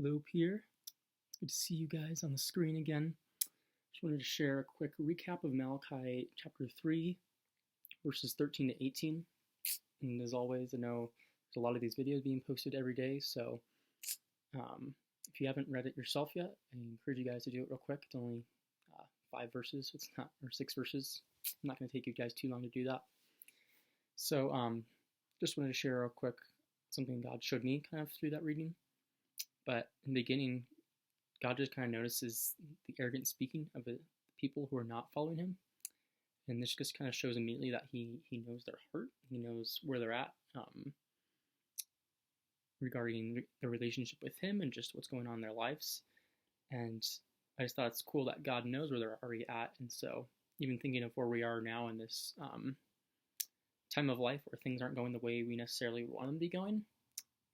Hello, Pierre. It's good to see you guys on the screen again. Just wanted to share a quick recap of Malachi chapter 3, verses 13 to 18. And as always, I know there's a lot of these videos being posted every day, so if you haven't read it yourself yet, I encourage you guys to do it real quick. It's only 5 verses, it's not, or 6 verses. I'm not going to take you guys too long to do that. So just wanted to share real quick something God showed me kind of through that reading. But in the beginning, God just kind of notices the arrogant speaking of the people who are not following him. And this just kind of shows immediately that he knows their heart. He knows where they're at regarding their relationship with him and just what's going on in their lives. And I just thought it's cool that God knows where they're already at. And so even thinking of where we are now in this time of life where things aren't going the way we necessarily want them to be going,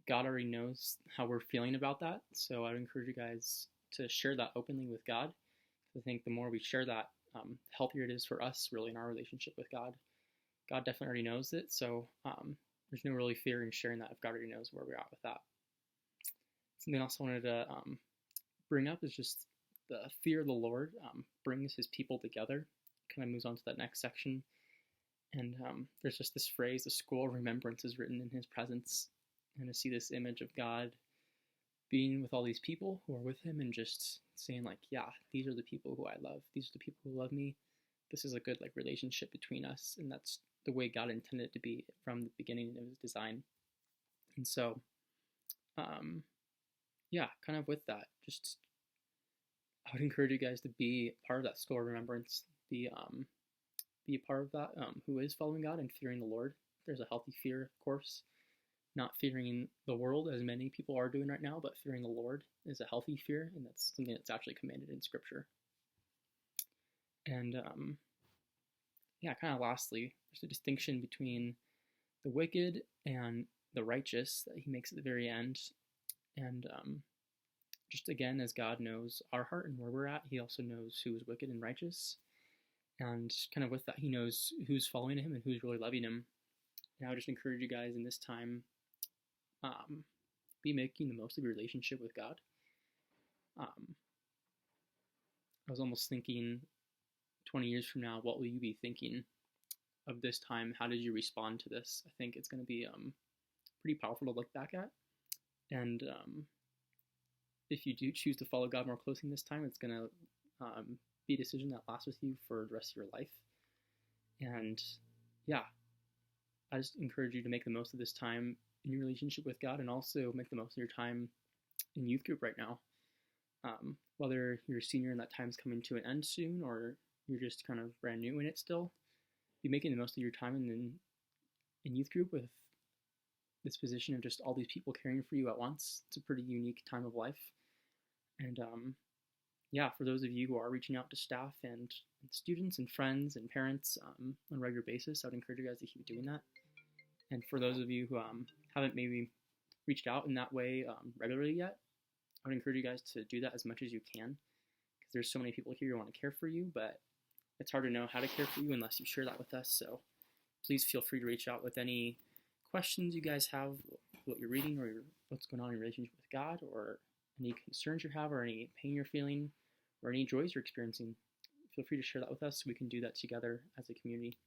God already knows how we're feeling about that. So I would encourage you guys to share that openly with God. I think the more we share that, the healthier it is for us really in our relationship with God. God definitely already knows it. So there's no really fear in sharing that if God already knows where we're at with that. Something else I wanted to bring up is just the fear of the Lord brings his people together. Kind of moves on to that next section. And there's just this phrase, the scroll of remembrance is written in his presence. And to see this image of God being with all these people who are with him and just saying like, yeah, these are the people who I love. These are the people who love me. This is a good relationship between us. And that's the way God intended it to be from the beginning of his design. And so, yeah, kind of with that, just I would encourage you guys to be part of that scroll of remembrance, be a part of that, who is following God and fearing the Lord. There's a healthy fear, of course. Not fearing the world as many people are doing right now, but fearing the Lord is a healthy fear, and that's something that's actually commanded in Scripture. And yeah, kind of lastly, there's a distinction between the wicked and the righteous that he makes at the very end. And just again, as God knows our heart and where we're at, he also knows who is wicked and righteous. And kind of with that, he knows who's following him and who's really loving him. And I would just encourage you guys in this time, be making the most of your relationship with God. I was almost thinking 20 years from now, what will you be thinking of this time? How did you respond to this? I think it's going to be pretty powerful to look back at. And if you do choose to follow God more closely this time, it's going to be a decision that lasts with you for the rest of your life. And yeah, I just encourage you to make the most of this time in your relationship with God, and also make the most of your time in youth group right now. Whether you're a senior and that time's coming to an end soon, or you're just kind of brand new in it still, be making the most of your time in youth group with this position of just all these people caring for you at once. It's a pretty unique time of life. And yeah, for those of you who are reaching out to staff and students and friends and parents on a regular basis, I would encourage you guys to keep doing that. And for those of you who haven't maybe reached out in that way regularly yet, I would encourage you guys to do that as much as you can, because there's so many people here who want to care for you, but it's hard to know how to care for you unless you share that with us. So please feel free to reach out with any questions you guys have, what you're reading, or what's going on in your relationship with God, or any concerns you have, or any pain you're feeling, or any joys you're experiencing. Feel free to share that with us so we can do that together as a community.